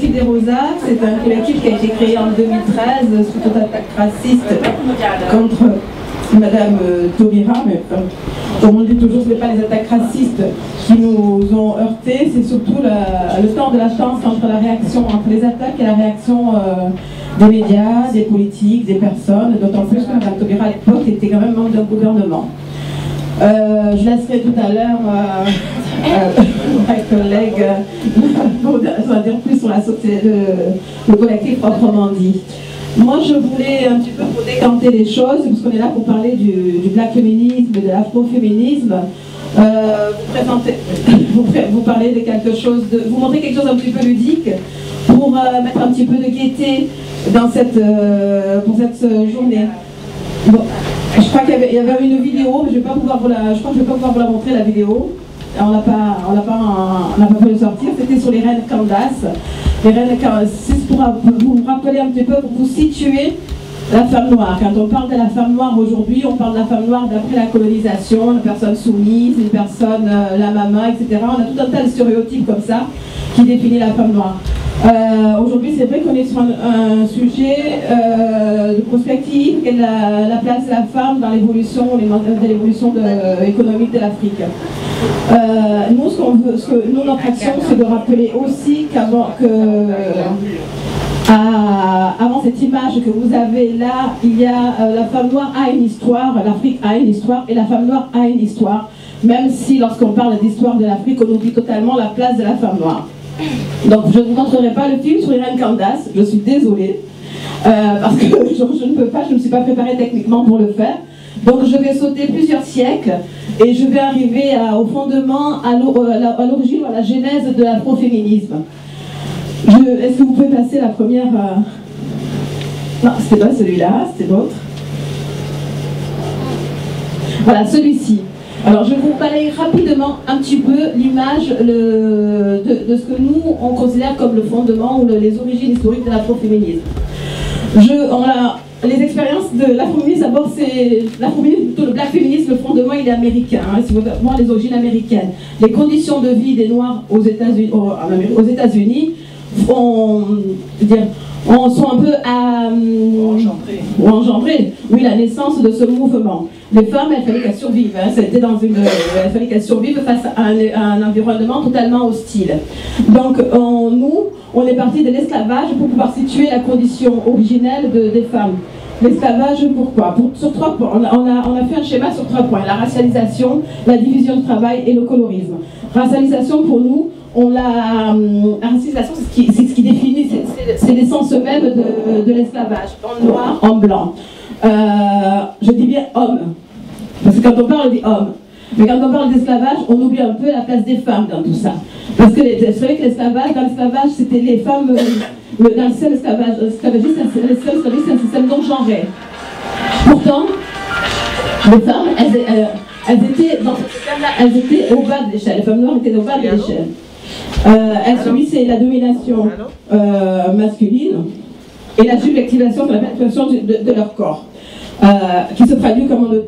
collectif des Rosas, c'est un collectif qui a été créé en 2013 suite aux attaques racistes contre Madame Taubira, mais comme on dit toujours, ce n'est pas les attaques racistes qui nous ont heurtés, c'est surtout le temps de la chance entre les attaques et la réaction des médias, des politiques, des personnes, d'autant plus que Madame Taubira à l'époque était quand même membre d'un gouvernement. Je laisserai tout à l'heure ma collègue pour dire plus sur la société, le collectif proprement dit. Moi, je voulais un petit peu pour décanter les choses, parce qu'on est là pour parler du black féminisme, de l'afroféminisme. Vous parler de quelque chose, vous montrer quelque chose un petit peu ludique pour mettre un petit peu de gaieté dans pour cette journée. Bon, je crois qu'il y avait une vidéo, mais je crois que je ne vais pas pouvoir vous la montrer la vidéo. On n'a pas pu le sortir. C'était sur les reines Candace. Les reines Candace, c'est pour vous rappeler un petit peu, pour vous situer la femme noire. Quand on parle de la femme noire aujourd'hui, on parle de la femme noire d'après la colonisation, une personne soumise, une personne la maman, etc. On a tout un tas de stéréotypes comme ça qui définit la femme noire. Aujourd'hui, c'est vrai qu'on est sur un sujet de prospective, quelle est la place de la femme dans l'évolution économique de l'Afrique. Nous, notre action, c'est de rappeler aussi qu'avant avant cette image que vous avez là, il y a la femme noire a une histoire, l'Afrique a une histoire et la femme noire a une histoire, même si lorsqu'on parle d'histoire de l'Afrique, on oublie totalement la place de la femme noire. Donc je ne vous montrerai pas le film sur Irène Candace, je suis désolée, parce que je ne peux pas, je ne me suis pas préparée techniquement pour le faire. Donc je vais sauter plusieurs siècles et je vais arriver au fondement, à l'origine ou à la genèse de l'afroféminisme. Est-ce que vous pouvez passer la première Non, c'était pas celui-là, c'était l'autre. Voilà, celui-ci. Alors je vous balaye rapidement un petit peu l'image de ce que nous on considère comme le fondement ou les origines historiques de l'afroféminisme. Les expériences de l'afroféminisme, d'abord c'est l'afroféminisme, plutôt le black féminisme, le fondement il est américain, hein, si vous voulez voir les origines américaines. Les conditions de vie des Noirs aux États-Unis sont un peu engendrées. Oui, la naissance de ce mouvement. Les femmes, il fallait qu'elles survivent. Hein, il fallait qu'elles survivent face à un environnement totalement hostile. Donc, on est parti de l'esclavage pour pouvoir situer la condition originelle des femmes. L'esclavage, pourquoi? Sur 3 points. On a fait un schéma sur 3 points. La racialisation, la division du travail et le colorisme. Racialisation, pour nous, la racialisation, c'est ce qui définit, c'est l'essence même de l'esclavage, en noir, en blanc. Je dis bien homme, parce que quand on parle, on dit homme. Mais quand on parle d'esclavage, on oublie un peu la place des femmes dans tout ça. Parce que c'est vrai que dans l'esclavage, c'était les femmes, dans le seul esclavagiste, c'est un système non genré. Pourtant, les femmes, elles étaient dans ce système-là, elles étaient au bas de l'échelle. Les femmes noires étaient au bas de l'échelle. Elles subissaient la domination masculine et la subjectivation de la manipulation de leur corps, qui se traduit comme de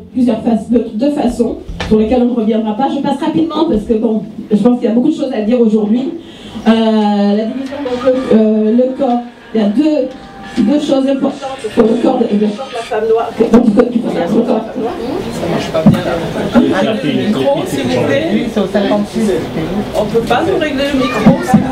2 façons, sur lesquelles on ne reviendra pas. Je passe rapidement parce que bon, je pense qu'il y a beaucoup de choses à dire aujourd'hui. La division donc le corps, il y a deux choses importantes sur le corps de la femme noire. Donc, il faut faire sur le corps de la femme noire. Ça marche pas bien là. Le micro, s'il vous plaît. C'est au 56. On peut pas nous régler le micro, s'il vous plaît.